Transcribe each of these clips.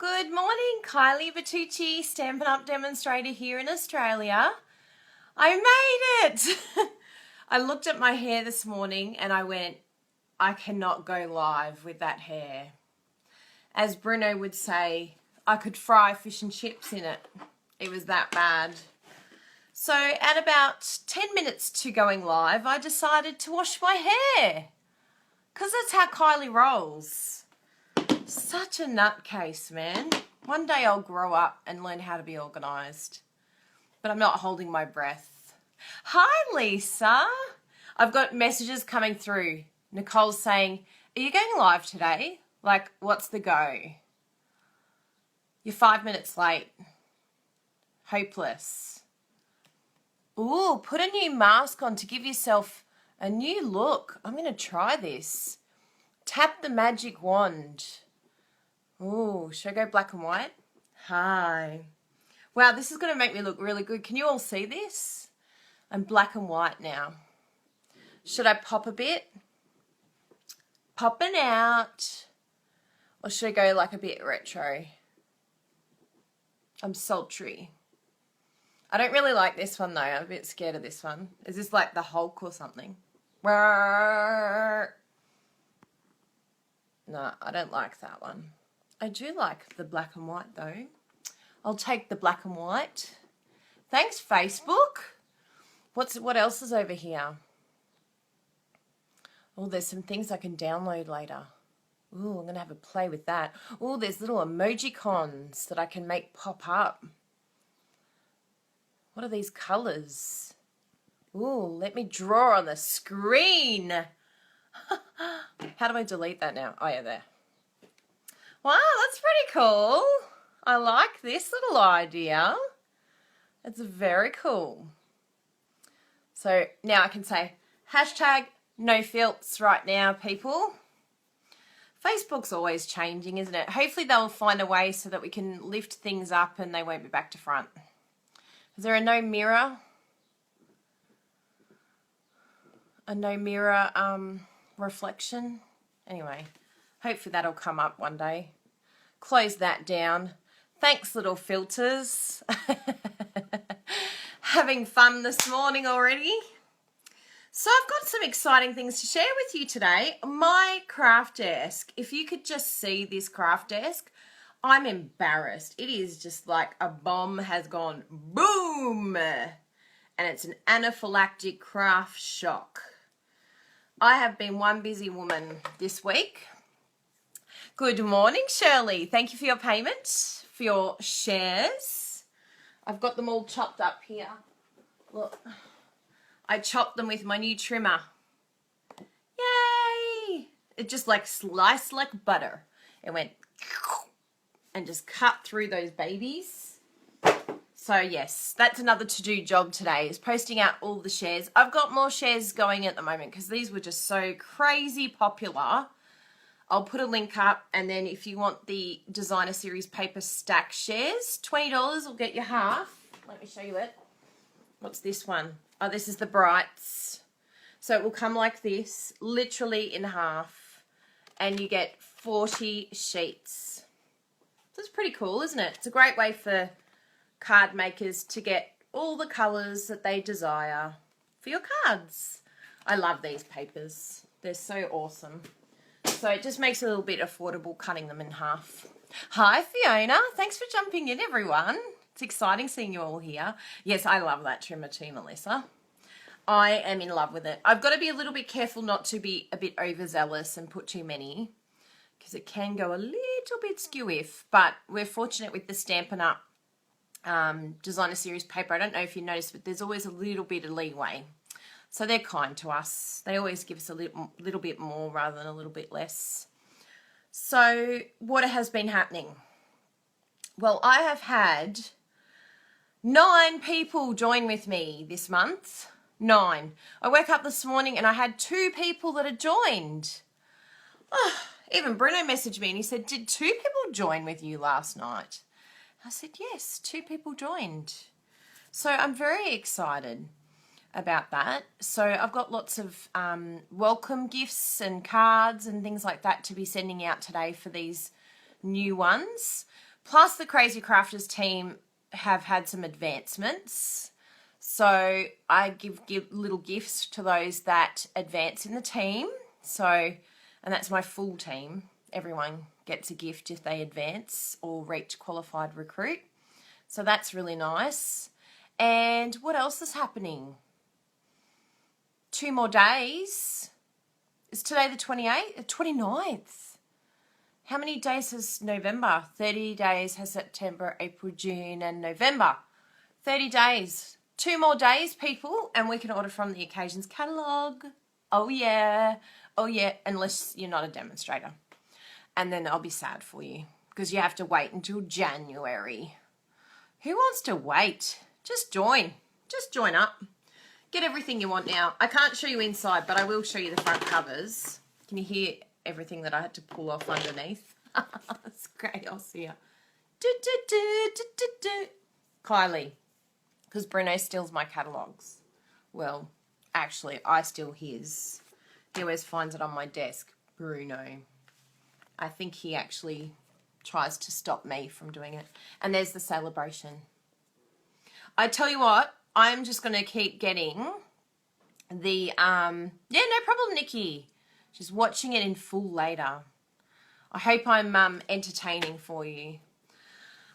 Good morning, Kylie Bertucci, Stampin' Up! Demonstrator here in Australia. I made it! I looked at my hair this morning and I went, I cannot go live with that hair. As Bruno would say, I could fry fish and chips in it. It was that bad. So at about 10 minutes to going live, I decided to wash my hair. Because that's how Kylie rolls. Such a nutcase, man. One day I'll grow up and learn how to be organised. But I'm not holding my breath. Hi, Lisa. I've got messages coming through. Nicole's saying, are you going live today? Like, what's the go? You're 5 minutes late. Hopeless. Ooh, put a new mask on to give yourself a new look. I'm going to try this. Tap the magic wand. Ooh, should I go black and white? Hi. Wow, this is going to make me look really good. Can you all see this? I'm black and white now. Should I pop a bit? Popping out. Or should I go like a bit retro? I'm sultry. I don't really like this one though. I'm a bit scared of this one. Is this like the Hulk or something? No, I don't like that one. I do like the black and white though. I'll take the black and white. Thanks, Facebook. What else is over here? Oh, there's some things I can download later. Ooh, I'm going to have a play with that. Oh, there's little emoji cons that I can make pop up. What are these colours? Ooh, let me draw on the screen. How do I delete that now? Oh, yeah, there. Wow, that's pretty cool. I like this little idea. It's very cool. So now I can say, hashtag no filts right now, people. Facebook's always changing, isn't it? Hopefully they'll find a way so that we can lift things up and they won't be back to front. Is there a no mirror? A no mirror reflection? Anyway, hopefully that'll come up one day. Close that down. Thanks, little filters. Having fun this morning already. So I've got some exciting things to share with you today. My craft desk. If you could just see this craft desk, I'm embarrassed. It is just like a bomb has gone boom. And it's an anaphylactic craft shock. I have been one busy woman this week. Good morning, Shirley. Thank you for your payment, for your shares. I've got them all chopped up here. Look, I chopped them with my new trimmer. Yay! It just like sliced like butter. It went and just cut through those babies. So yes, that's another to-do job today, is posting out all the shares. I've got more shares going at the moment because these were just so crazy popular. I'll put a link up, and then if you want the designer series paper stack shares, $20 will get you half. Let me show you it. What's this one? Oh, this is the Brights. So it will come like this, literally in half, and you get 40 sheets. So it's pretty cool, isn't it? It's a great way for card makers to get all the colours that they desire for your cards. I love these papers. They're so awesome. So it just makes it a little bit affordable cutting them in half. Hi, Fiona. Thanks for jumping in, everyone. It's exciting seeing you all here. Yes, I love that trimmer too, Melissa. I am in love with it. I've got to be a little bit careful not to be a bit overzealous and put too many, because it can go a little bit skew-if, but we're fortunate with the Stampin' Up! Designer series paper. I don't know if you noticed, but there's always a little bit of leeway. So they're kind to us. They always give us a little bit more rather than a little bit less. So what has been happening? Well, I have had 9 people join with me this month. 9. I woke up this morning and I had 2 people that had joined. Oh, even Bruno messaged me and he said, did 2 people join with you last night? I said, yes, 2 people joined. So I'm very excited about that. So I've got lots of welcome gifts and cards and things like that to be sending out today for these new ones. Plus the Crazy Crafters team have had some advancements. So I give little gifts to those that advance in the team. So, and that's my full team. Everyone gets a gift if they advance or reach qualified recruit. So that's really nice. And what else is happening? 2 more days. Is today the 28th? 29th. How many days has November? 30 days has September, April, June, and November. 30 days. 2 more days, people, and we can order from the Occasions catalogue. Oh, yeah. Oh, yeah, unless you're not a demonstrator. And then I'll be sad for you because you have to wait until January. Who wants to wait? Just join. Just join up. Get everything you want now. I can't show you inside, but I will show you the front covers. Can you hear everything that I had to pull off underneath? It's chaos here. Kylie. Because Bruno steals my catalogues. Well, actually, I steal his. He always finds it on my desk. Bruno. I think he actually tries to stop me from doing it. And there's the celebration. I tell you what, I'm just going to keep getting the, yeah, no problem, Nikki. Just watching it in full later. I hope I'm entertaining for you.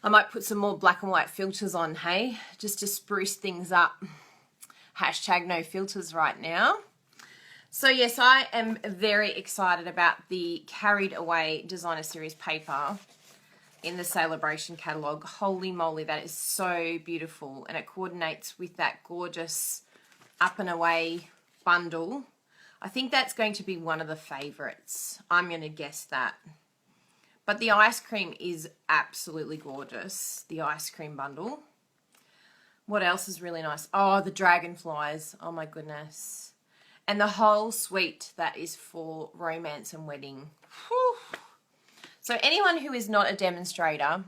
I might put some more black and white filters on, hey, just to spruce things up. Hashtag no filters right now. So yes, I am very excited about the Carried Away Designer Series paper in the Celebration catalogue. Holy moly, that is so beautiful. And it coordinates with that gorgeous Up and Away bundle. I think that's going to be one of the favourites. I'm going to guess that. But the ice cream is absolutely gorgeous. The ice cream bundle. What else is really nice? Oh, the dragonflies. Oh my goodness. And the whole suite that is for romance and wedding. Whew. So anyone who is not a demonstrator,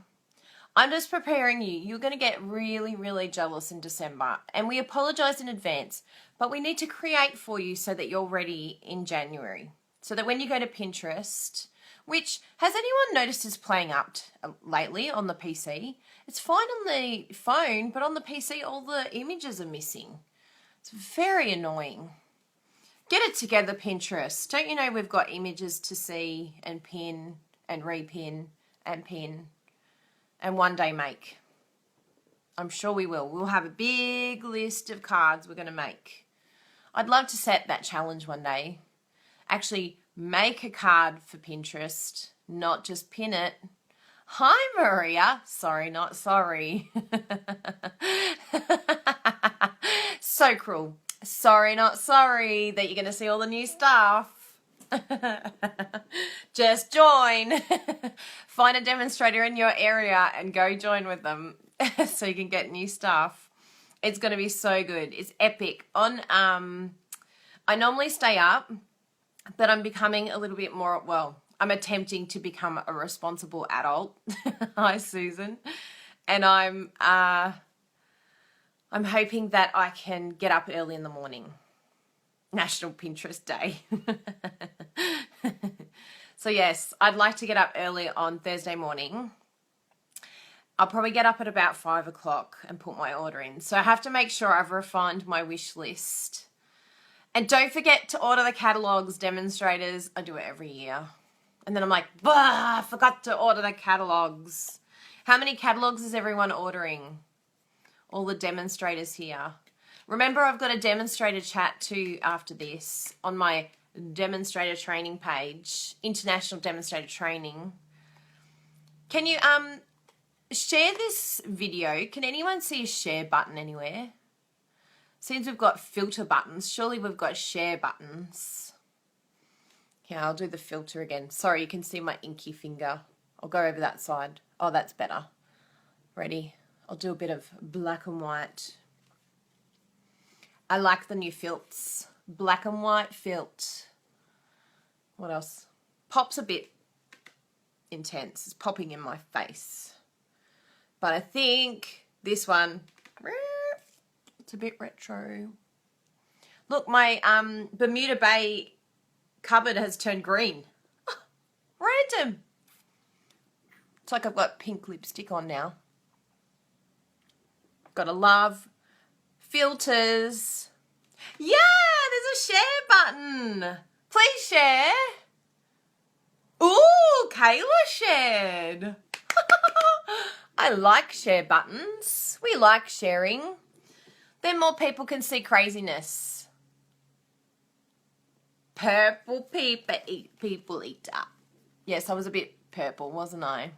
I'm just preparing you. You're going to get really, really jealous in December. And we apologise in advance, but we need to create for you so that you're ready in January. So that when you go to Pinterest, which, has anyone noticed is playing up lately on the PC? It's fine on the phone, but on the PC all the images are missing. It's very annoying. Get it together, Pinterest. Don't you know we've got images to see and pin and repin and pin and one day make? I'm sure we will. We'll have a big list of cards we're going to make. I'd love to set that challenge one day. Actually, make a card for Pinterest, not just pin it. Hi, Maria. Sorry, not sorry. So cruel. Sorry, not sorry that you're going to see all the new stuff. Just join. Find a demonstrator in your area and go join with them so you can get new stuff. It's going to be so good. It's epic. I normally stay up, but I'm becoming a little bit more, well, I'm attempting to become a responsible adult. Hi, Susan. And I'm hoping that I can get up early in the morning. National Pinterest Day. So yes, I'd like to get up early on Thursday morning. I'll probably get up at about 5 o'clock and put my order in. So I have to make sure I've refined my wish list. And don't forget to order the catalogs, demonstrators. I do it every year. And then I'm like, bah, I forgot to order the catalogs. How many catalogs is everyone ordering? All the demonstrators here. Remember, I've got a demonstrator chat too after this on my demonstrator training page, International Demonstrator Training. Can you share this video? Can anyone see a share button anywhere? Since we've got filter buttons, surely we've got share buttons. Yeah, I'll do the filter again. Sorry, you can see my inky finger. I'll go over that side. Oh, that's better. Ready? I'll do a bit of black and white. I like the new filts. Black and white filt. What else? Pop's a bit intense. It's popping in my face. But I think this one, it's a bit retro. Look, my Bermuda Bay cupboard has turned green. Random. It's like I've got pink lipstick on now. Gotta love filters. Yeah, there's a share button. Please share. Ooh, Kayla shared. I like share buttons. We like sharing. Then more people can see craziness. Purple people eater. Yes, I was a bit purple, wasn't I?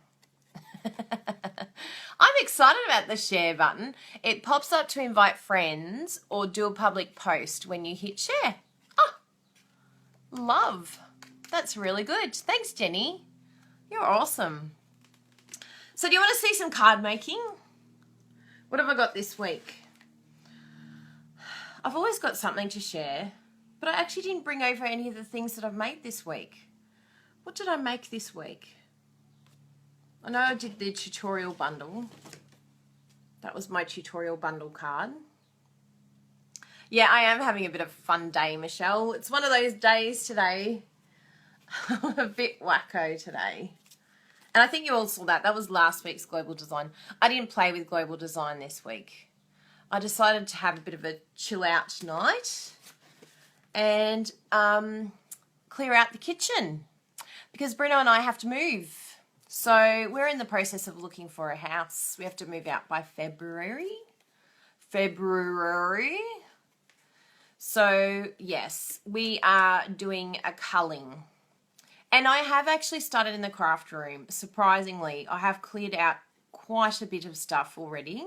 I'm excited about the share button. It pops up to invite friends or do a public post when you hit share. Oh, love. That's really good. Thanks, Jenny. You're awesome. So do you want to see some card making? What have I got this week? I've always got something to share, but I actually didn't bring over any of the things that I've made this week. What did I make this week? I know I did the tutorial bundle. That was my tutorial bundle card. Yeah, I am having a bit of a fun day, Michelle. It's one of those days today. I'm a bit wacko today. And I think you all saw that. That was last week's Global Design. I didn't play with Global Design this week. I decided to have a bit of a chill out night and clear out the kitchen because Bruno and I have to move. So we're in the process of looking for a house. We have to move out by February. So yes, we are doing a culling. And I have actually started in the craft room. Surprisingly, I have cleared out quite a bit of stuff already,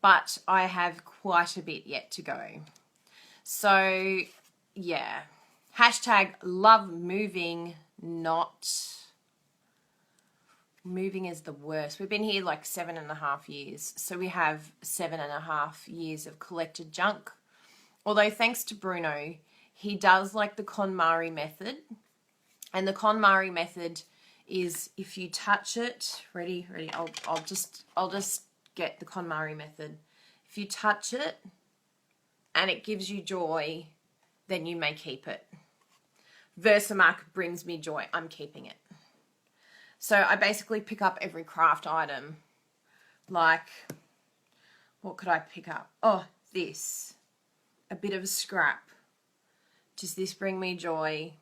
but I have quite a bit yet to go. So yeah, hashtag love moving, not moving is the worst. We've been here like 7.5 years. So we have 7.5 years of collected junk. Although thanks to Bruno, he does like the KonMari method. And the KonMari method is if you touch it, ready, I'll just get the KonMari method. If you touch it and it gives you joy, then you may keep it. Versamark brings me joy, I'm keeping it. So I basically pick up every craft item. Like, what could I pick up? Oh, this. A bit of a scrap. Does this bring me joy?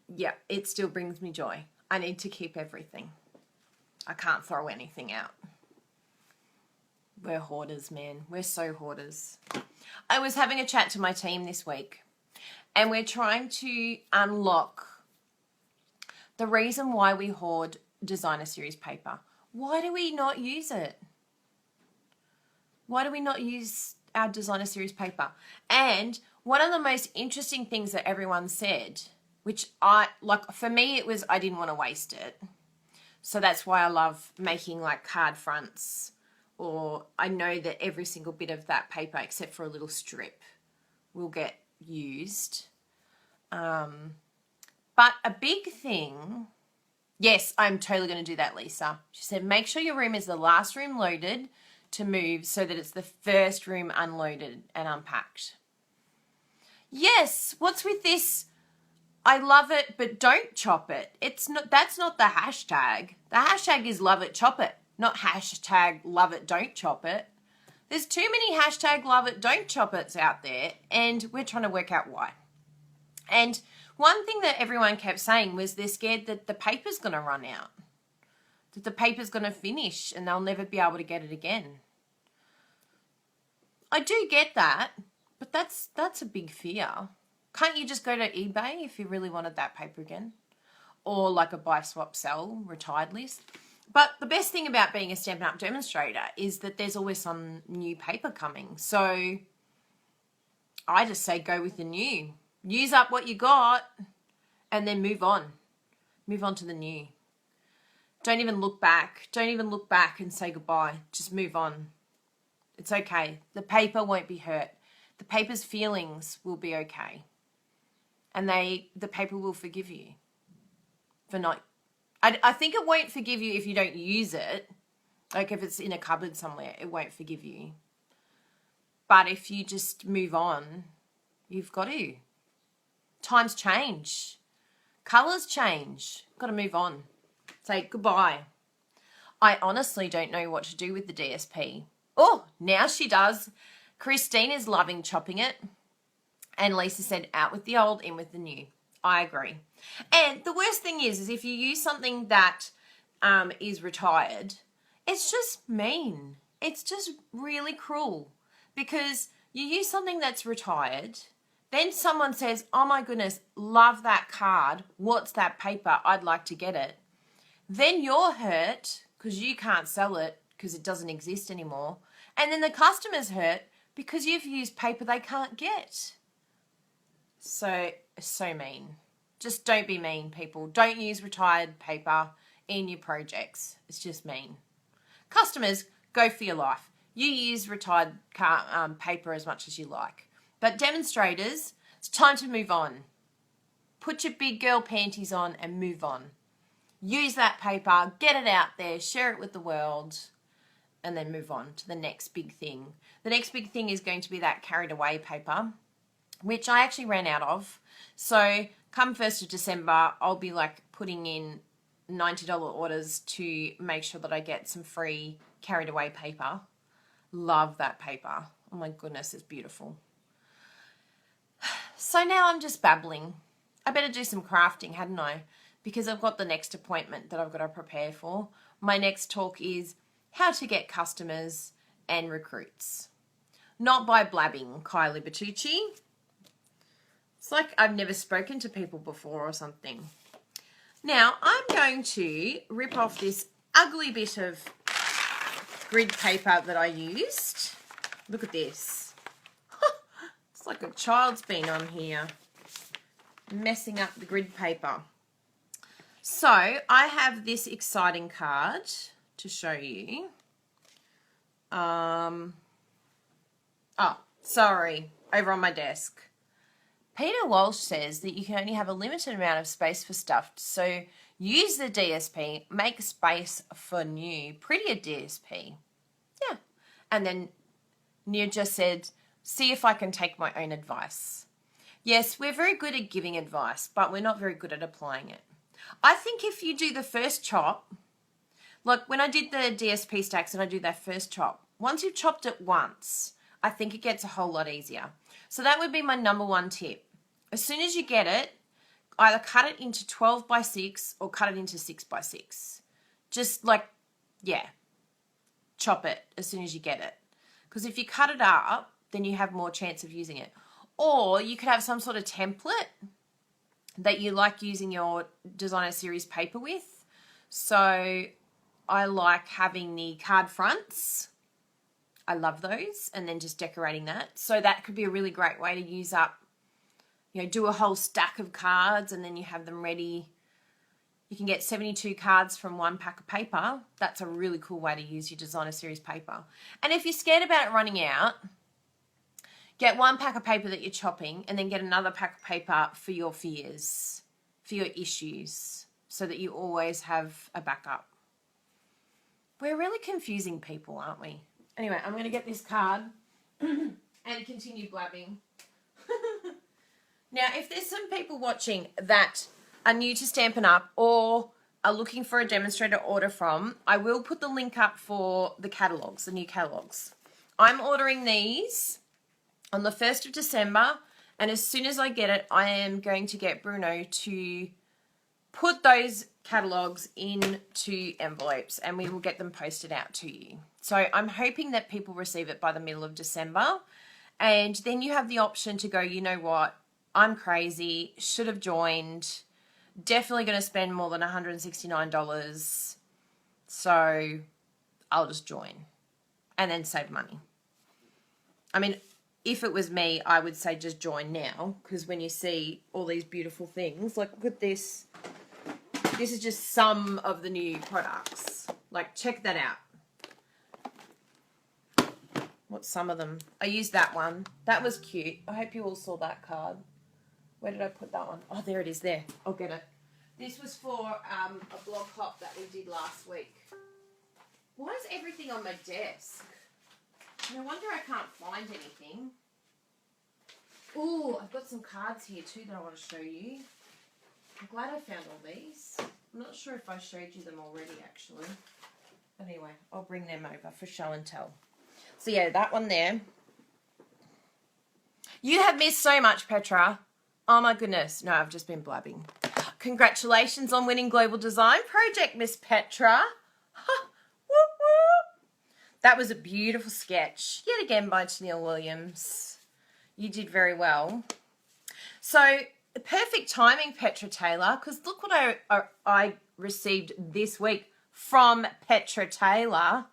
Yeah, it still brings me joy. I need to keep everything. I can't throw anything out. We're hoarders, man. We're so hoarders. I was having a chat to my team this week, and we're trying to unlock the reason why we hoard designer series paper. Why do we not use it? Why do we not use our designer series paper? And one of the most interesting things that everyone said, which for me, it was I didn't want to waste it. So that's why I love making like card fronts, or I know that every single bit of that paper, except for a little strip, will get used. But a big thing, yes, I'm totally going to do that, Lisa. She said, make sure your room is the last room loaded to move so that it's the first room unloaded and unpacked. Yes, what's with this? I love it, but don't chop it. That's not the hashtag. The hashtag is love it, chop it, not hashtag love it, don't chop it. There's too many hashtag love it, don't chop it's out there, and we're trying to work out why. And one thing that everyone kept saying was they're scared that the paper's going to run out, that the paper's going to finish and they'll never be able to get it again. I do get that, but that's a big fear. Can't you just go to eBay if you really wanted that paper again? Or like a buy, swap, sell, retired list. But the best thing about being a Stampin' Up! Demonstrator is that there's always some new paper coming. So I just say go with the new. Use up what you got and then move on. Move on to the new. Don't even look back. Don't even look back and say goodbye. Just move on. It's okay. The paper won't be hurt. The paper's feelings will be okay. And the paper will forgive you for not... I think it won't forgive you if you don't use it. Like if it's in a cupboard somewhere, it won't forgive you. But if you just move on, you've got to. Times change. Colours change. Got to move on. Say goodbye. I honestly don't know what to do with the DSP. Oh, now she does. Christine is loving chopping it. And Lisa said, out with the old, in with the new. I agree. And the worst thing is if you use something that is retired, it's just mean. It's just really cruel. Because you use something that's retired, then someone says, oh my goodness, love that card. What's that paper? I'd like to get it. Then you're hurt because you can't sell it because it doesn't exist anymore. And then the customer's hurt because you've used paper they can't get. So mean. Just don't be mean, people. Don't use retired paper in your projects. It's just mean. Customers, go for your life. You use retired paper as much as you like. But demonstrators, it's time to move on. Put your big girl panties on and move on. Use that paper, get it out there, share it with the world, and then move on to the next big thing. The next big thing is going to be that carried away paper, which I actually ran out of. So come 1st of December, I'll be like putting in $90 orders to make sure that I get some free carried away paper. Love that paper. Oh my goodness, it's beautiful. So now I'm just babbling. I better do some crafting, hadn't I? Because I've got the next appointment that I've got to prepare for. My next talk is how to get customers and recruits. Not by blabbing, Kylie Bertucci. It's like I've never spoken to people before or something. Now, I'm going to rip off this ugly bit of grid paper that I used. Look at this. It's like a child's been on here, messing up the grid paper. So, I have this exciting card to show you. Oh, sorry, over on my desk. Peter Walsh says that you can only have a limited amount of space for stuff, so use the DSP, make space for new, prettier DSP. Yeah. And then Nia just said, see if I can take my own advice. Yes, we're very good at giving advice, but we're not very good at applying it. I think if you do the first chop, like when I did the DSP stacks and I do that first chop, once you've chopped it once, I think it gets a whole lot easier. So that would be my number one tip. As soon as you get it, either cut it into 12 by 6 or cut it into 6 by 6. Just like, yeah, chop it as soon as you get it. Because if you cut it up, then you have more chance of using it. Or you could have some sort of template that you like using your designer series paper with. So I like having the card fronts. I love those. And then just decorating that. So that could be a really great way to use up, you know, do a whole stack of cards and then you have them ready. You can get 72 cards from one pack of paper. That's a really cool way to use your designer series paper. And if you're scared about it running out, get one pack of paper that you're chopping and then get another pack of paper for your fears, for your issues, so that you always have a backup. We're really confusing people, aren't we? Anyway, I'm going to get this card and continue blabbing. Now, if there's some people watching that are new to Stampin' Up or are looking for a demonstrator order from, I will put the link up for the catalogs, the new catalogs. I'm ordering these on the 1st of December, and as soon as I get it, I am going to get Bruno to put those catalogs into envelopes and we will get them posted out to you. So I'm hoping that people receive it by the middle of December, and then you have the option to go, you know what, I'm crazy, should have joined, definitely going to spend more than $169, so I'll just join and then save money. I mean, if it was me, I would say just join now, because when you see all these beautiful things, like look at this. This is just some of the new products. Like, check that out. What's some of them? I used that one. That was cute. I hope you all saw that card. Where did I put that one? Oh, there it is there. I'll get it. This was for a blog hop that we did last week. Why is everything on my desk? No wonder I can't find anything. Ooh, I've got some cards here too that I want to show you. I'm glad I found all these. I'm not sure if I showed you them already, actually. But anyway, I'll bring them over for show and tell. So yeah, that one there. You have missed so much, Petra. Oh my goodness. No, I've just been blabbing. Congratulations on winning Global Design Project, Miss Petra. Whoop, whoop. That was a beautiful sketch. Yet again by Tennille Williams. You did very well. So, perfect timing, Petra Taylor, because look what I received this week from Petra Taylor,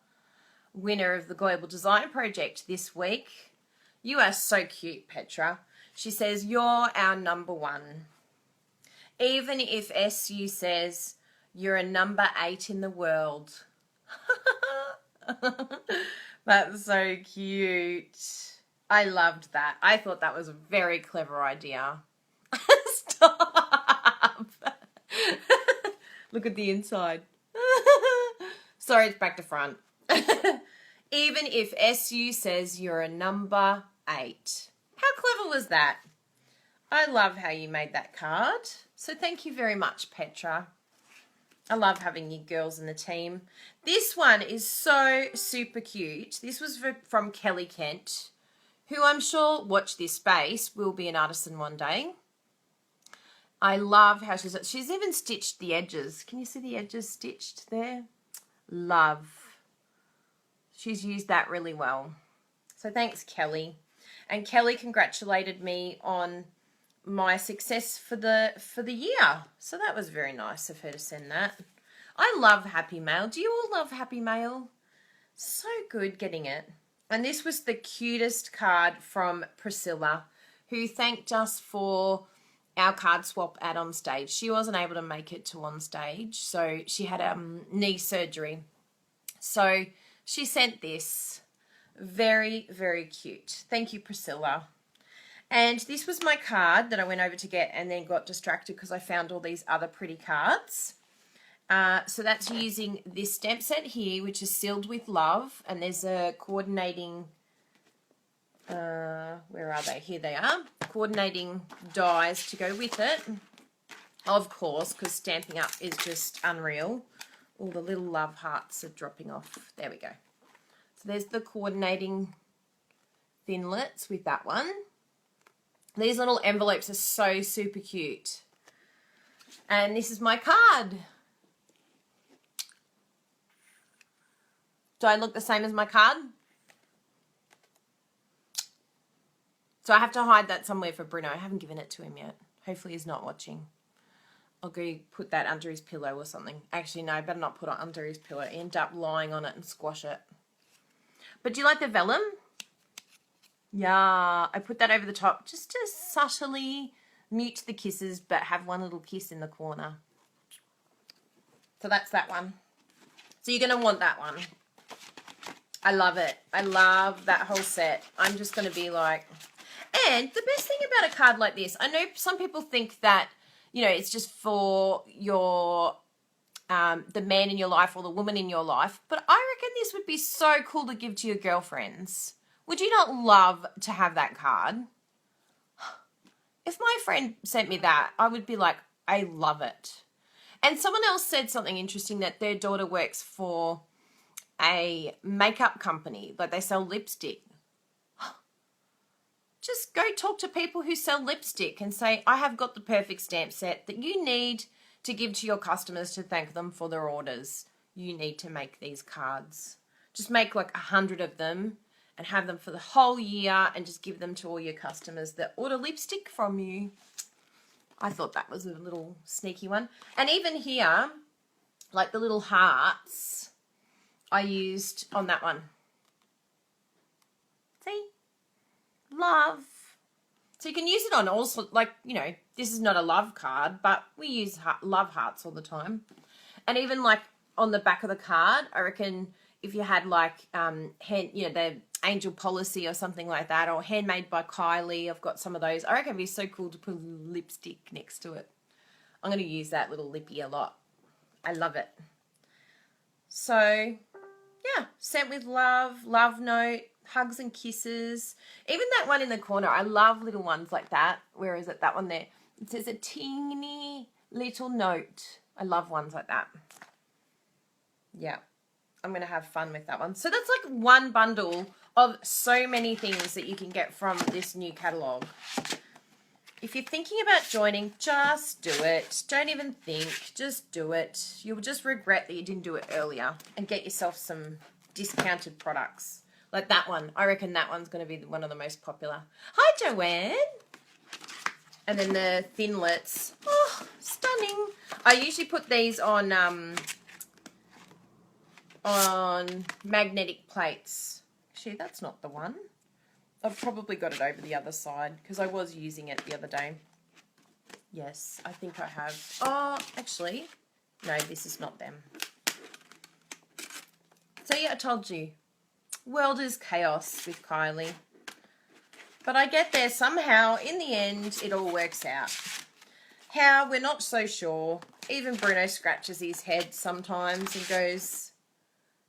winner of the Global Design Project this week. You are so cute, Petra. She says, you're our number one. Even if SU says you're a number 8 in the world. That's so cute. I loved that. I thought that was a very clever idea. Stop. Look at the inside. Sorry, it's back to front. Even if SU says you're a number 8. How clever was that? I love how you made that card. So thank you very much, Petra. I love having you girls in the team. This one is so super cute. This was from Kelly Kent, who I'm sure, watch this space, will be an artisan one day. I love how she's even stitched the edges. Can you see the edges stitched there? Love. She's used that really well. So thanks, Kelly. And Kelly congratulated me on my success for the year. So that was very nice of her to send that. I love Happy Mail. Do you all love Happy Mail? So good getting it. And this was the cutest card from Priscilla, who thanked us for our card swap at on stage. She wasn't able to make it to on stage, so she had knee surgery. So she sent this. Very, very cute. Thank you, Priscilla. And this was my card that I went over to get and then got distracted because I found all these other pretty cards. So that's using this stamp set here, which is sealed with love. And there's a coordinating, where are they? Here they are. Coordinating dies to go with it. Of course, because Stampin' Up is just unreal. All the little love hearts are dropping off. There we go. So there's the coordinating thinlets with that one. These little envelopes are so super cute. And this is my card. Do I look the same as my card? So I have to hide that somewhere for Bruno. I haven't given it to him yet. Hopefully he's not watching. I'll go put that under his pillow or something. Actually, no, I better not put it under his pillow. End up lying on it and squash it. But do you like the vellum? Yeah, I put that over the top just to subtly mute the kisses, but have one little kiss in the corner. So that's that one. So you're going to want that one. I love it. I love that whole set. I'm just going to be like... And the best thing about a card like this, I know some people think that, you know, it's just for your... the man in your life or the woman in your life, but I reckon this would be so cool to give to your girlfriends. Would you not love to have that card? If my friend sent me that, I would be like, I love it. And someone else said something interesting, that their daughter works for a makeup company, like they sell lipstick. Just go talk to people who sell lipstick and say, I have got the perfect stamp set that you need to give to your customers to thank them for their orders. You need to make these cards. Just make like 100 of them and have them for the whole year and just give them to all your customers that order lipstick from you. I thought that was a little sneaky one. And even here, like the little hearts, I used on that one. See? Love. So you can use it on also, like, you know, this is not a love card, but we use love hearts all the time. And even like on the back of the card, I reckon if you had like, you know, the Angel Policy or something like that, or Handmade by Kylie, I've got some of those. I reckon it'd be so cool to put a lipstick next to it. I'm going to use that little lippy a lot. I love it. So, yeah, sent with love, love note, hugs and kisses. Even that one in the corner, I love little ones like that. Where is it? That one there. It says a teeny little note. I love ones like that. Yeah, I'm going to have fun with that one. So that's like one bundle of so many things that you can get from this new catalogue. If you're thinking about joining, just do it. Don't even think, just do it. You'll just regret that you didn't do it earlier and get yourself some discounted products. Like that one. I reckon that one's going to be one of the most popular. Hi, Joanne. And then the Thinlets. Oh, stunning. I usually put these on magnetic plates. Actually, that's not the one. I've probably got it over the other side because I was using it the other day. Yes, I think I have. Oh, actually, no, this is not them. So yeah, I told you. World is chaos with Kylie. But I get there somehow. In the end, it all works out. How, we're not so sure. Even Bruno scratches his head sometimes and goes,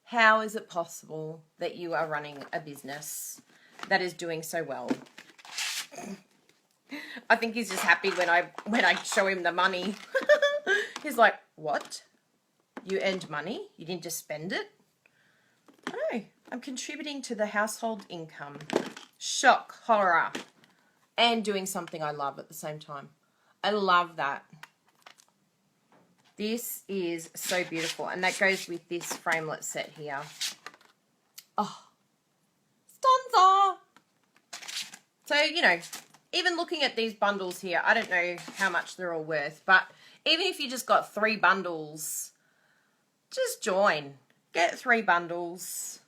how is it possible that you are running a business that is doing so well? I think he's just happy when I show him the money. He's like, what? You earned money? You didn't just spend it? I know. I'm contributing to the household income. Shock, horror, and doing something I love at the same time. I love that. This is so beautiful, and that goes with this framelit set here. Oh, stunza! So, you know, even looking at these bundles here, I don't know how much they're all worth, but even if you just got 3 bundles, just join. Get 3 bundles.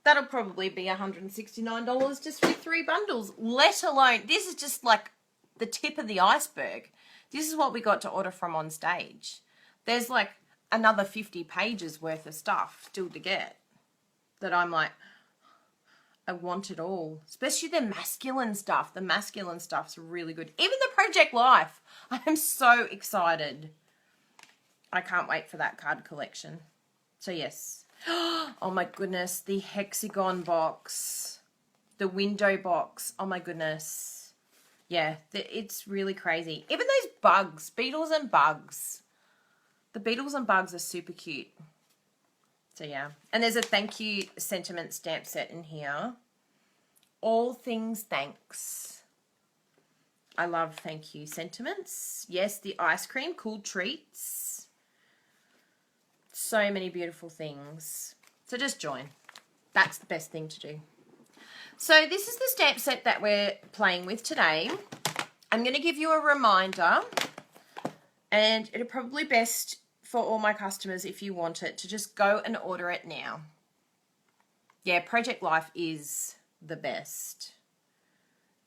That'll probably be $169 just for 3 bundles, let alone, this is just like the tip of the iceberg. This is what we got to order from on stage. There's like another 50 pages worth of stuff still to get that I'm like, I want it all. Especially the masculine stuff. The masculine stuff's really good. Even the Project Life. I am so excited. I can't wait for that card collection. So yes. Oh my goodness, the hexagon box, the window box. Oh my goodness. Yeah, it's really crazy. Even those bugs, beetles and bugs. The beetles and bugs are super cute. So yeah. And there's a thank you sentiment stamp set in here. All things thanks. I love thank you sentiments. Yes, the ice cream, cool treats. So many beautiful things. So just join. That's the best thing to do. So this is the stamp set that we're playing with today. I'm going to give you a reminder, and it'll probably best for all my customers, if you want it, to just go and order it now. Yeah, Project Life is the best.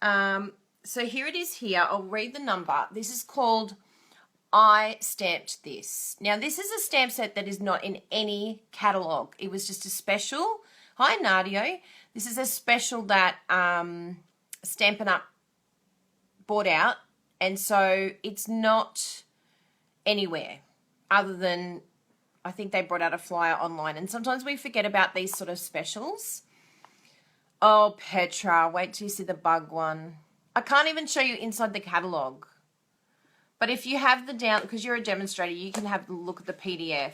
So here it is here. I'll read the number. This is called I Stamped This. Now, this is a stamp set that is not in any catalogue. It was just a special. Hi, Nadio. This is a special that Stampin' Up! Bought out, and so it's not anywhere other than, I think they brought out a flyer online, and sometimes we forget about these sort of specials. Oh, Petra, wait till you see the bug one. I can't even show you inside the catalogue. But if you have the because you're a demonstrator, you can have a look at the PDF.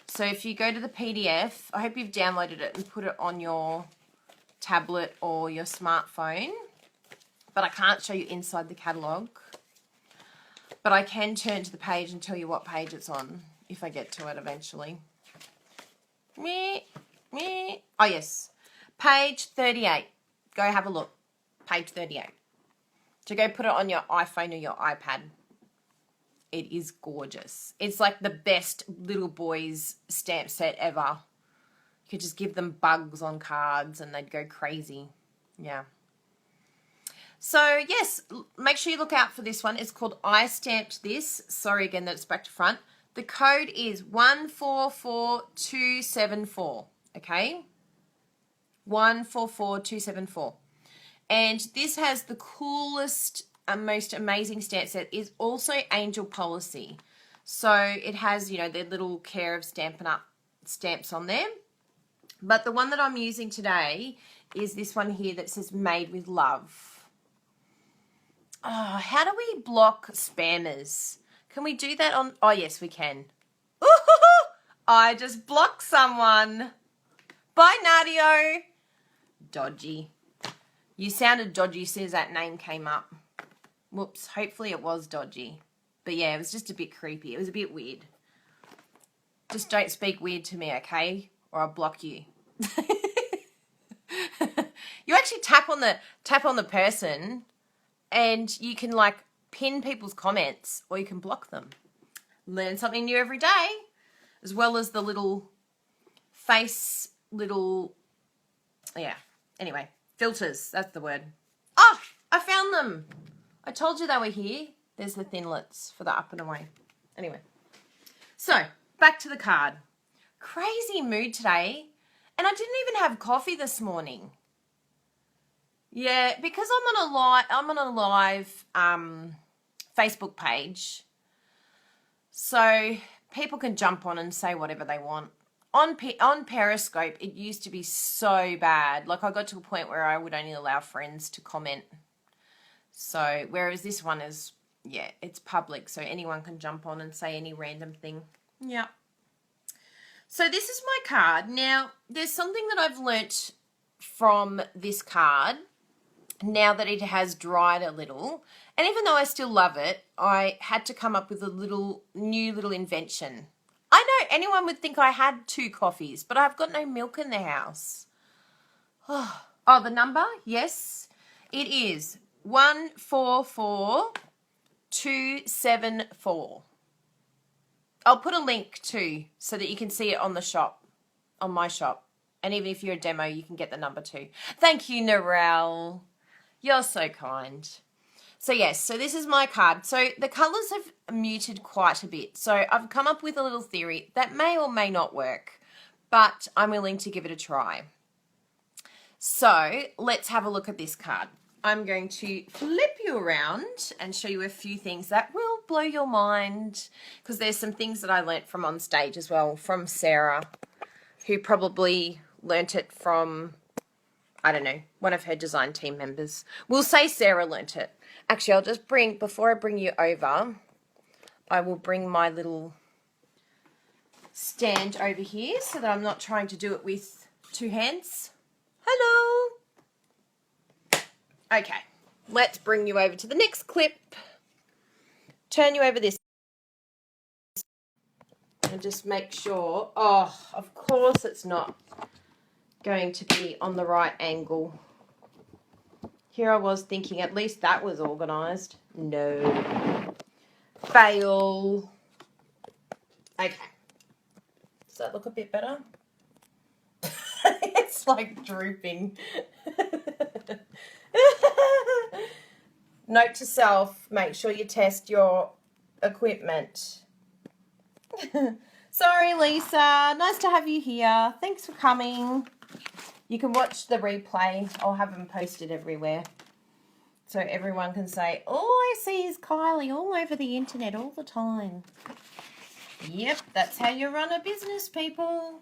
So if you go to the PDF, I hope you've downloaded it and put it on your tablet or your smartphone. But I can't show you inside the catalogue. But I can turn to the page and tell you what page it's on if I get to it eventually. Oh, yes. Page 38. Go have a look. Page 38. So go put it on your iPhone or your iPad. It is gorgeous. It's like the best little boys stamp set ever. You could just give them bugs on cards and they'd go crazy. Yeah. So, yes, make sure you look out for this one. It's called I Stamped This. Sorry again that it's back to front. The code is 144274, okay? 144274. And this has the coolest and most amazing stamp set. Is also Angel Policy. So it has, you know, their little Care of Stampin' Up! Stamps on there. But the one that I'm using today is this one here that says Made with Love. Oh, how do we block spammers? Can we do that on... Oh, yes, we can. Ooh, I just blocked someone. Bye, Nadio. Dodgy. You sounded dodgy as soon as that name came up. Whoops. Hopefully it was dodgy. But yeah, it was just a bit creepy. It was a bit weird. Just don't speak weird to me, okay? Or I'll block you. You actually tap on the person and you can like pin people's comments or you can block them. Learn something new every day, as well as the little face, anyway, filters, that's the word. Oh, I found them. I told you they were here. There's the thinlets for the up and away. Anyway, so back to the card. Crazy mood today, and I didn't even have coffee this morning. Yeah, because I'm on a live Facebook page, so people can jump on and say whatever they want. On Periscope, it used to be so bad. Like I got to a point where I would only allow friends to comment. So whereas this one is, yeah, it's public, so anyone can jump on and say any random thing. Yeah. So this is my card. Now, there's something that I've learnt from this card now that it has dried a little. And even though I still love it, I had to come up with a new little invention. I know anyone would think I had 2 coffees, but I've got no milk in the house. Oh, the number? Yes. It is 144274. I'll put a link too so that you can see it on the shop, on my shop. And even if you're a demo, you can get the number too. Thank you, Narelle. You're so kind. So yes, so this is my card. So the colours have muted quite a bit. So I've come up with a little theory that may or may not work, but I'm willing to give it a try. So let's have a look at this card. I'm going to flip you around and show you a few things that will blow your mind, because there's some things that I learnt from on stage as well, from Sarah, who probably learnt it from, I don't know, one of her design team members. We'll say Sarah learnt it. Actually, I'll just before I bring you over, I will bring my little stand over here so that I'm not trying to do it with 2 hands. Hello. Okay, let's bring you over to the next clip. Turn you over this. And just make sure, oh, of course it's not going to be on the right angle. Here I was thinking at least that was organised. No. Fail. Okay. Does that look a bit better? It's like drooping. Note to self, make sure you test your equipment. Sorry, Lisa. Nice to have you here. Thanks for coming. You can watch the replay. I'll have them posted everywhere, so everyone can say, all I see is Kylie all over the internet all the time. Yep, that's how you run a business, people.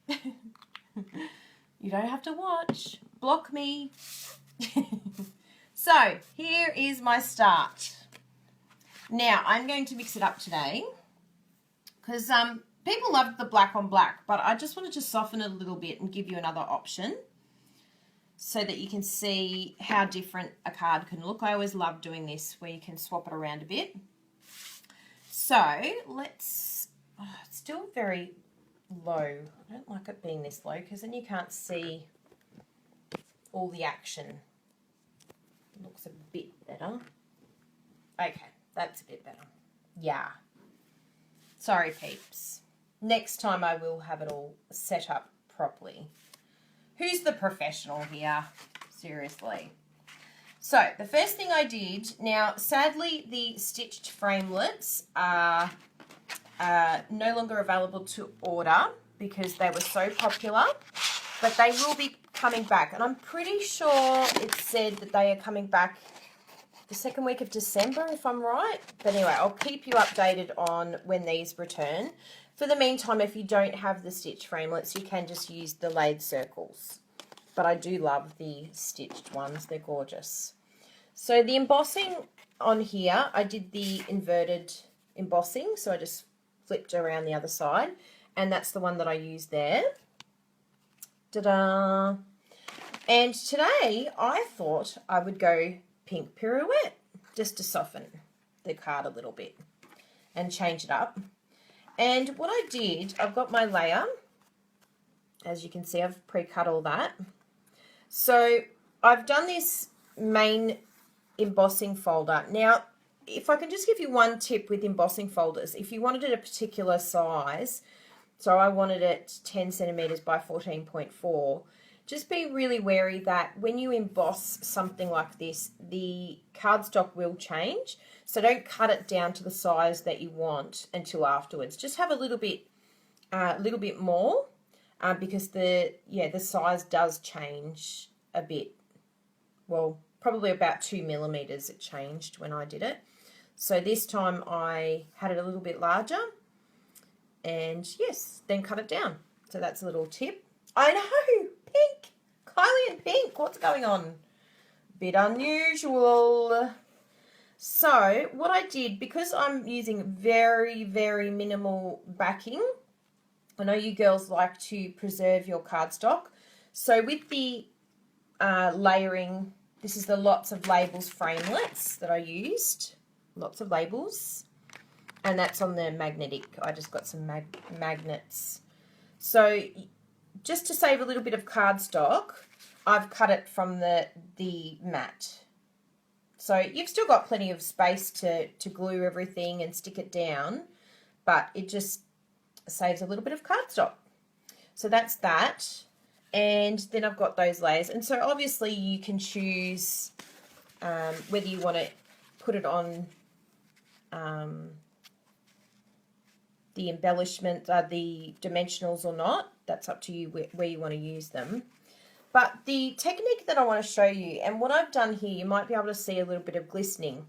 You don't have to watch. Block me. So, here is my start. Now, I'm going to mix it up today because people love the black on black, but I just wanted to soften it a little bit and give you another option so that you can see how different a card can look. I always love doing this where you can swap it around a bit. So, let's... Oh, it's still very low. I don't like it being this low because then you can't see all the action. It looks a bit better. Okay, that's a bit better. Yeah. Sorry, peeps. Next time I will have it all set up properly. Who's the professional here? Seriously. So, the first thing I did, now sadly the stitched framelits are no longer available to order because they were so popular, but they will be coming back. And I'm pretty sure it said that they are coming back the second week of December, if I'm right. But anyway, I'll keep you updated on when these return. For the meantime, if you don't have the stitched framelits, you can just use the laid circles. But I do love the stitched ones. They're gorgeous. So the embossing on here, I did the inverted embossing, so I just flipped around the other side, and that's the one that I used there. Ta-da! And today I thought I would go pink pirouette just to soften the card a little bit and change it up. And what I did, I've got my layer. As you can see, I've pre-cut all that. So I've done this main embossing folder. Now, if I can just give you one tip with embossing folders, if you wanted it a particular size, so I wanted it 10 centimeters by 14.4, just be really wary that when you emboss something like this, the cardstock will change. So don't cut it down to the size that you want until afterwards. Just have a little bit more because the size does change a bit. Well, probably about 2 millimeters it changed when I did it. So this time I had it a little bit larger, and yes, then cut it down. So that's a little tip. I know, pink, Kylie and pink, what's going on? Bit unusual. So what I did, because I'm using very, very minimal backing, I know you girls like to preserve your cardstock. So with the layering, this is the Lots of Labels framelits that I used. Lots of labels. And that's on the magnetic. I just got some magnets. So just to save a little bit of cardstock, I've cut it from the mat. So you've still got plenty of space to glue everything and stick it down, but it just saves a little bit of cardstock. So that's that. And then I've got those layers. And so obviously you can choose whether you want to put it on the embellishment, the dimensionals or not. That's up to you where you want to use them. But the technique that I want to show you, and what I've done here, you might be able to see a little bit of glistening.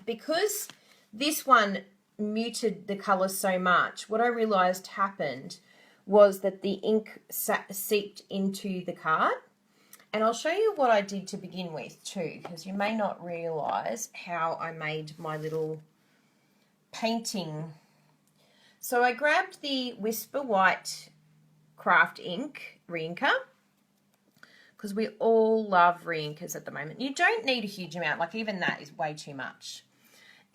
Because this one muted the colour so much, what I realised happened was that the ink seeped into the card. And I'll show you what I did to begin with too, because you may not realise how I made my little painting. So I grabbed the Whisper White Craft ink reinker, because we all love reinkers at the moment. You don't need a huge amount, like even that is way too much.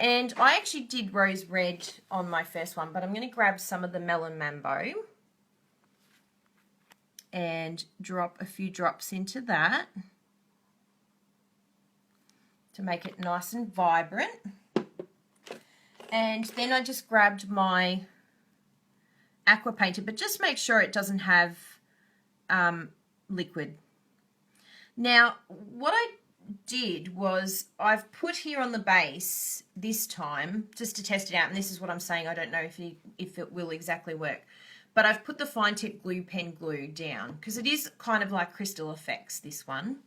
And I actually did rose red on my first one, but I'm going to grab some of the Melon Mambo and drop a few drops into that to make it nice and vibrant. And then I just grabbed my aqua painter, but just make sure it doesn't have liquid. Now, what I did was I've put here on the base this time just to test it out, and this is what I'm saying. I don't know if it will exactly work, but I've put the fine tip glue pen glue down because it is kind of like Crystal Effects, this one.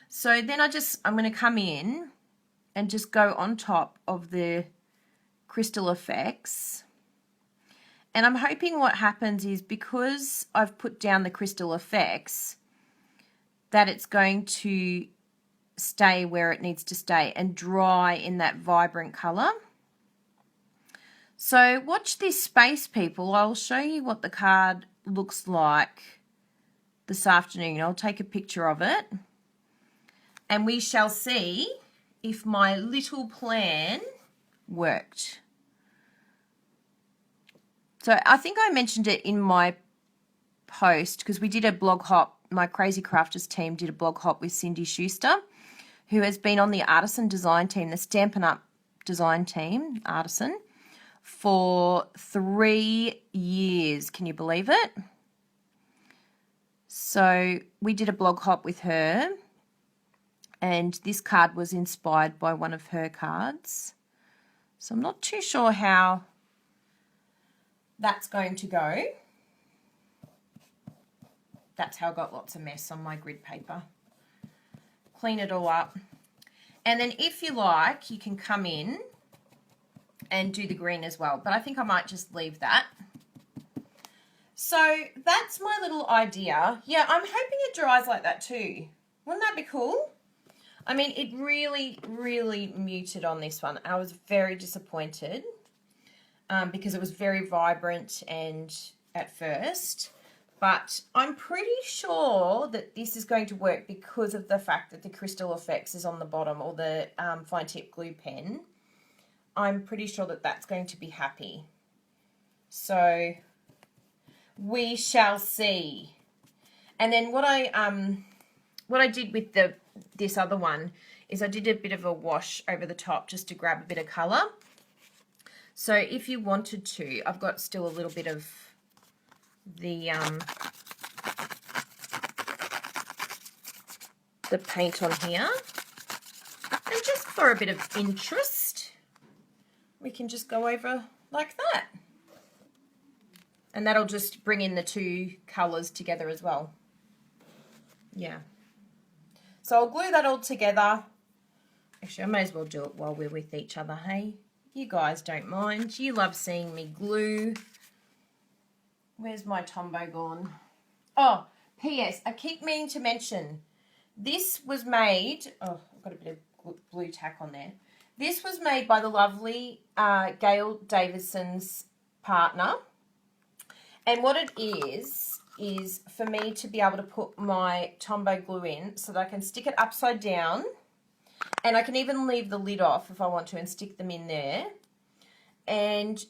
So then I'm going to come in and just go on top of the Crystal Effects. And I'm hoping what happens is, because I've put down the Crystal Effects, that it's going to stay where it needs to stay and dry in that vibrant colour. So watch this space, people. I'll show you what the card looks like this afternoon. I'll take a picture of it and we shall see if my little plan worked. So I think I mentioned it in my post because we did a blog hop. My Crazy Crafters team did a blog hop with Cindy Schuster, who has been on the Artisan design team, the Stampin' Up design team, Artisan, for 3 years. Can you believe it? So we did a blog hop with her, and this card was inspired by one of her cards. So I'm not too sure how that's going to go. That's how I got lots of mess on my grid paper. Clean it all up. And then if you like, you can come in and do the green as well. But I think I might just leave that. So that's my little idea. Yeah, I'm hoping it dries like that too. Wouldn't that be cool? I mean, it really, really muted on this one. I was very disappointed. because it was very vibrant and at first. But I'm pretty sure that this is going to work because of the fact that the Crystal Effects is on the bottom, or the fine tip glue pen. I'm pretty sure that that's going to be happy. So we shall see. And then what I did with this other one is I did a bit of a wash over the top just to grab a bit of colour. So if you wanted to, I've got still a little bit of the paint on here, and just for a bit of interest we can just go over like that, and that'll just bring in the two colours together as well. Yeah, so I'll glue that all together. Actually, I may as well do it while we're with each other. Hey, you guys don't mind, you love seeing me glue. Where's my Tombow gone? Oh, P.S. I keep meaning to mention, this was made... Oh, I've got a bit of blue tack on there. This was made by the lovely Gail Davidson's partner. And what it is for me to be able to put my Tombow glue in so that I can stick it upside down. And I can even leave the lid off if I want to and stick them in there. And...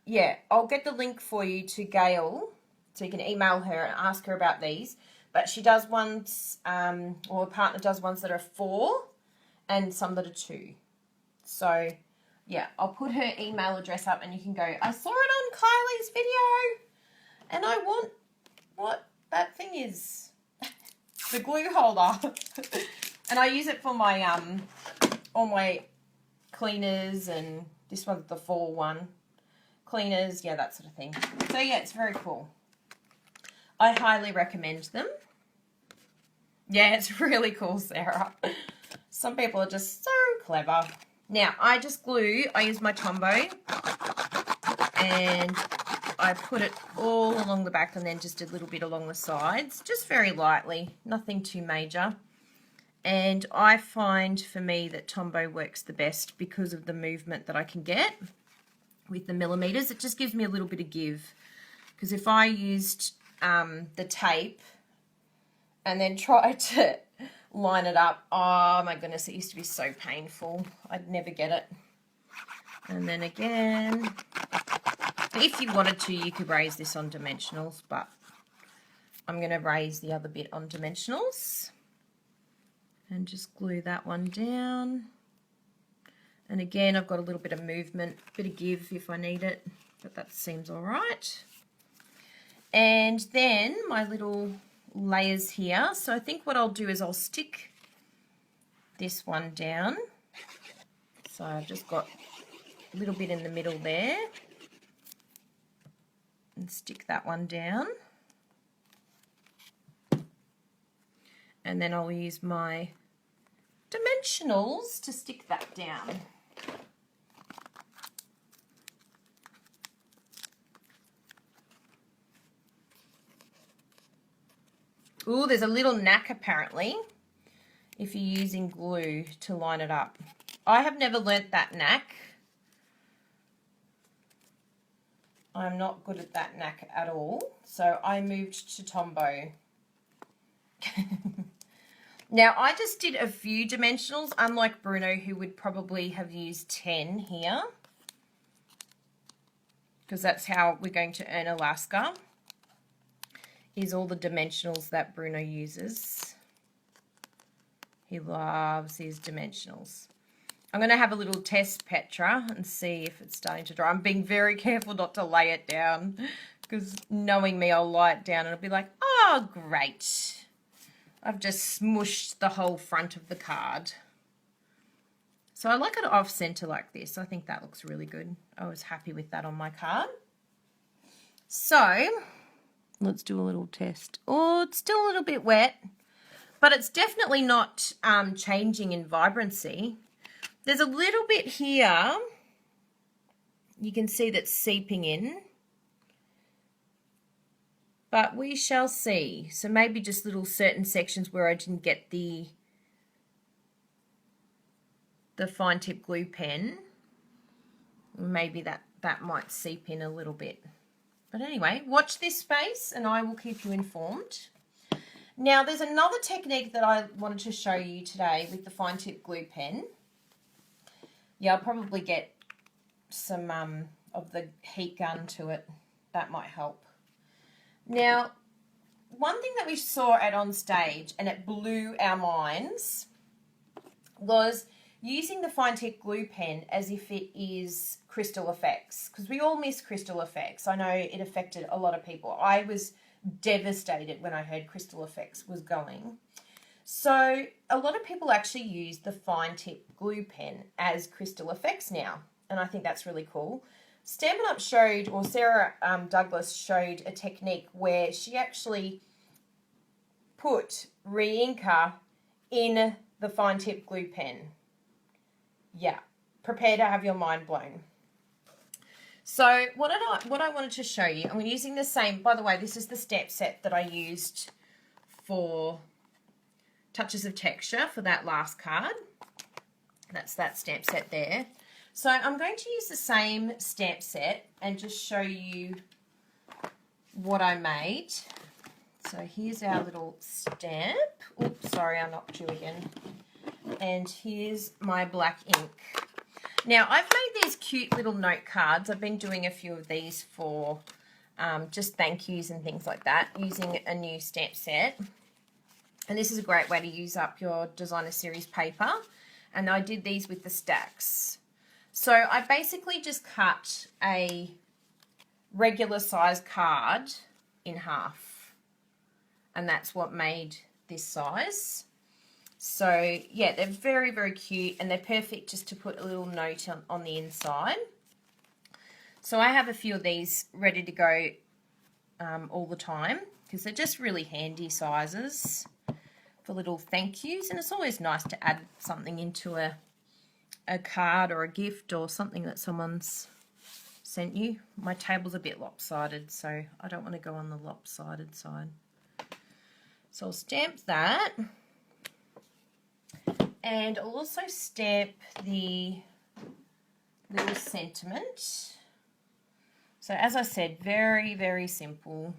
yeah, I'll get the link for you to Gail, so you can email her and ask her about these. But she does ones, or her partner does ones that are 4 and some that are 2. So, yeah, I'll put her email address up and you can go, I saw it on Kylie's video and I want what that thing is. The glue holder. And I use it for my, all my cleaners, and this one's the fall one. Cleaners, yeah, that sort of thing. So yeah, it's very cool. I highly recommend them. Yeah, it's really cool, Sarah. Some people are just so clever. Now, I just glue, I use my Tombow, and I put it all along the back and then just a little bit along the sides, just very lightly, nothing too major. And I find for me that Tombow works the best because of the movement that I can get with the millimeters. It just gives me a little bit of give, because if I used the tape and then tried to line it up, oh my goodness, it used to be so painful. I'd never get it. And then again, if you wanted to, you could raise this on dimensionals, but I'm going to raise the other bit on dimensionals and just glue that one down. And again, I've got a little bit of movement, bit of give if I need it, but that seems all right. And then my little layers here. So I think what I'll do is I'll stick this one down. So I've just got a little bit in the middle there. And stick that one down. And then I'll use my dimensionals to stick that down. Ooh, there's a little knack apparently if you're using glue to line it up. I have never learnt that knack. I'm not good at that knack at all. So I moved to Tombow. Now I just did a few dimensionals, unlike Bruno, who would probably have used 10 here, because that's how we're going to earn Alaska, is all the dimensionals that Bruno uses. He loves his dimensionals. I'm going to have a little test, Petra, and see if it's starting to dry. I'm being very careful not to lay it down, because knowing me, I'll lie it down and it'll be like, oh, great. I've just smushed the whole front of the card. So I like it off center like this. I think that looks really good. I was happy with that on my card. So let's do a little test. Oh, it's still a little bit wet, but it's definitely not changing in vibrancy. There's a little bit here. You can see that's seeping in. But we shall see. So maybe just little certain sections where I didn't get the fine tip glue pen. Maybe that might seep in a little bit. But anyway, watch this space and I will keep you informed. Now, there's another technique that I wanted to show you today with the fine tip glue pen. Yeah, I'll probably get some of the heat gun to it. That might help. Now, one thing that we saw at On Stage, and it blew our minds, was using the fine tip glue pen as if it is crystal effects, because we all miss crystal effects. I know it affected a lot of people. I was devastated when I heard crystal effects was going. So a lot of people actually use the fine tip glue pen as crystal effects now, and I think that's really cool. Stampin' Up showed, or Sarah Douglas showed a technique where she actually put re-inker in the fine tip glue pen. Yeah, prepare to have your mind blown. So what I wanted to show you, I'm using the same, by the way, this is the step set that I used for Touches of Texture for that last card. That's that stamp set there. So I'm going to use the same stamp set and just show you what I made. So here's our little stamp. Oops, sorry, I knocked you again. And here's my black ink. Now, I've made these cute little note cards. I've been doing a few of these for just thank yous and things like that using a new stamp set. And this is a great way to use up your designer series paper. And I did these with the stacks. So I basically just cut a regular size card in half. And that's what made this size. So, yeah, they're very, very cute, and they're perfect just to put a little note on the inside. So I have a few of these ready to go all the time because they're just really handy sizes for little thank yous, and it's always nice to add something into a card or a gift or something that someone's sent you. My table's a bit lopsided, so I don't want to go on the lopsided side. So I'll stamp that. And I'll also stamp the little sentiment. So as I said, very, very simple.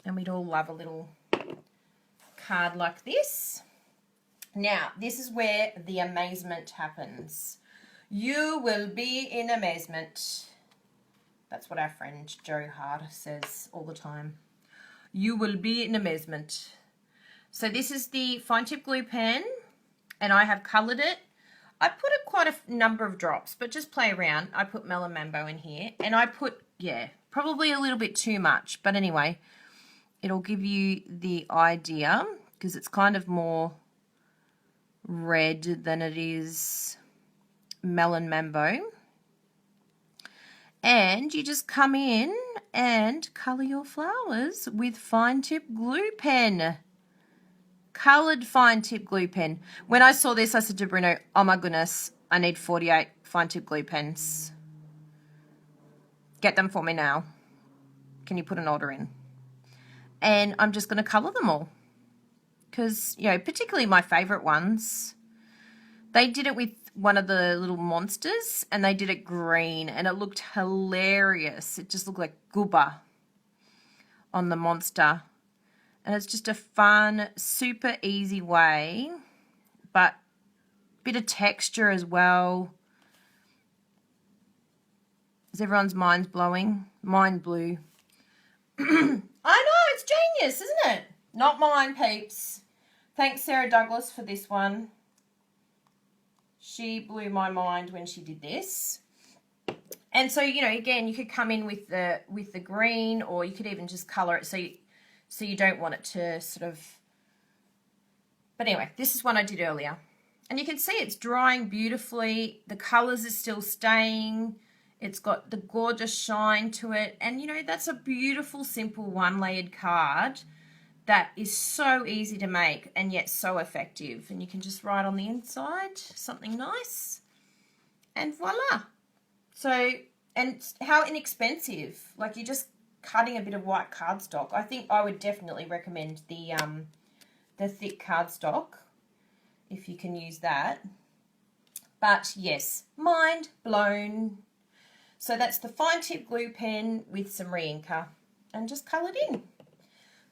And we'd all love a little card like this. Now, this is where the amazement happens. You will be in amazement. That's what our friend Joe Hart says all the time. You will be in amazement. So this is the fine tip glue pen, and I have coloured it. I put quite a number of drops, but just play around. I put Melon Mambo in here, and I put, yeah, probably a little bit too much. But anyway, it'll give you the idea because it's kind of more red than it is Melon Mambo. And you just come in and colour your flowers with fine tip glue pen. Coloured fine tip glue pen. When I saw this, I said to Bruno, oh my goodness, I need 48 fine tip glue pens. Get them for me now. Can you put an order in? And I'm just going to colour them all. Because, you know, particularly my favourite ones, they did it with one of the little monsters and they did it green and it looked hilarious. It just looked like goober on the monster. And it's just a fun, super easy way, but a bit of texture as well. Is everyone's minds blowing? Mine blew. I know, it's genius, isn't it? Not mine, peeps. Thanks, Sarah Douglas, for this one. She blew my mind when she did this. And so, you know, again, you could come in with the green, or you could even just colour it so you don't want it to sort of... But anyway, this is one I did earlier. And you can see it's drying beautifully. The colours are still staying. It's got the gorgeous shine to it. And, you know, that's a beautiful, simple one-layered card that is so easy to make and yet so effective. And you can just write on the inside something nice. And voila. So, and how inexpensive. Like, you just... cutting a bit of white cardstock. I think I would definitely recommend the thick cardstock if you can use that. But yes, mind blown. So that's the fine tip glue pen with some re-inker and just coloured in.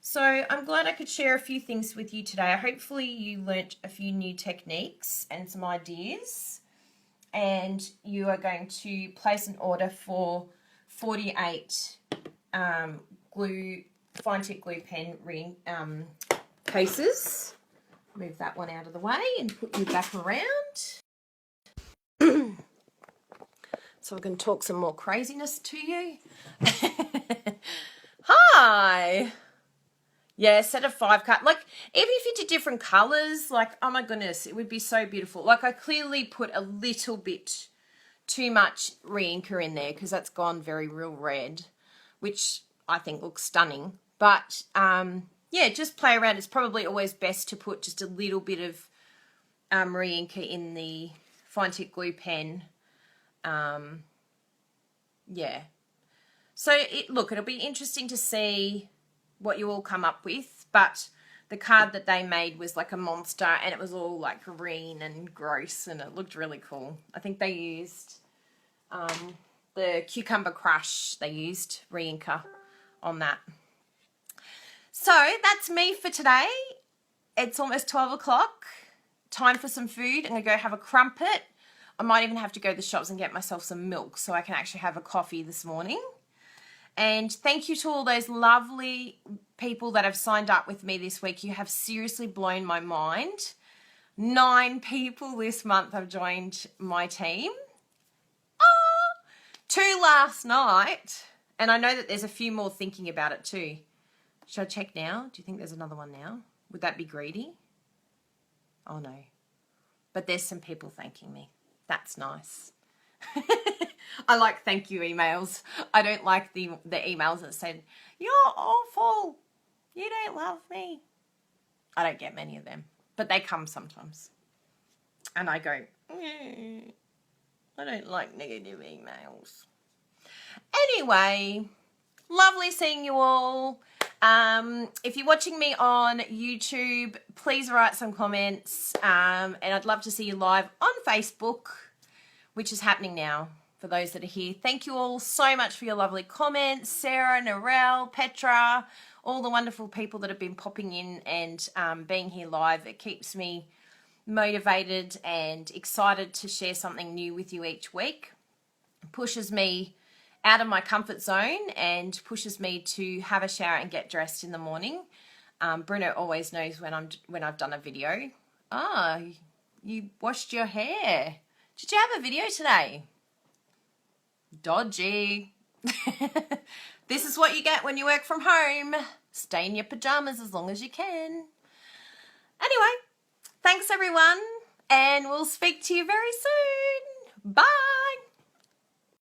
So I'm glad I could share a few things with you today. Hopefully you learnt a few new techniques and some ideas, and you are going to place an order for 48 fine tip glue pen ring cases. Move that one out of the way and put you back around. So I'm going to talk some more craziness to you. Hi. Yeah, set of 5 cut. Like, even if you did different colours, like, oh my goodness, it would be so beautiful. Like, I clearly put a little bit too much re-inker in there because that's gone very real red, which I think looks stunning. But, yeah, just play around. It's probably always best to put just a little bit of re-inker in the fine tip glue pen. Yeah. So, look, it'll be interesting to see what you all come up with, but the card that they made was like a monster, and it was all like green and gross, and it looked really cool. I think they used the Cucumber Crush, they used re-inker on that. So that's me for today. It's almost 12 o'clock. Time for some food. I'm going to go have a crumpet. I might even have to go to the shops and get myself some milk so I can actually have a coffee this morning. And thank you to all those lovely people that have signed up with me this week. You have seriously blown my mind. 9 people this month have joined my team. 2 last night. And I know that there's a few more thinking about it too. Should I check now? Do you think there's another one now? Would that be greedy? Oh no. But there's some people thanking me. That's nice. I like thank you emails. I don't like the emails that said, you're awful. You don't love me. I don't get many of them, but they come sometimes. And I go, I don't like negative emails. Anyway, lovely seeing you all. If you're watching me on YouTube, please write some comments. And I'd love to see you live on Facebook, which is happening now for those that are here. Thank you all so much for your lovely comments. Sarah, Narelle, Petra, all the wonderful people that have been popping in and being here live. It keeps me motivated and excited to share something new with you each week. It pushes me out of my comfort zone and pushes me to have a shower and get dressed in the morning. Bruno always knows when I've done a video. You washed your hair. Did you have a video today? Dodgy. This is what you get when you work from home. Stay in your pajamas as long as you can. Anyway, thanks everyone, and we'll speak to you very soon. Bye.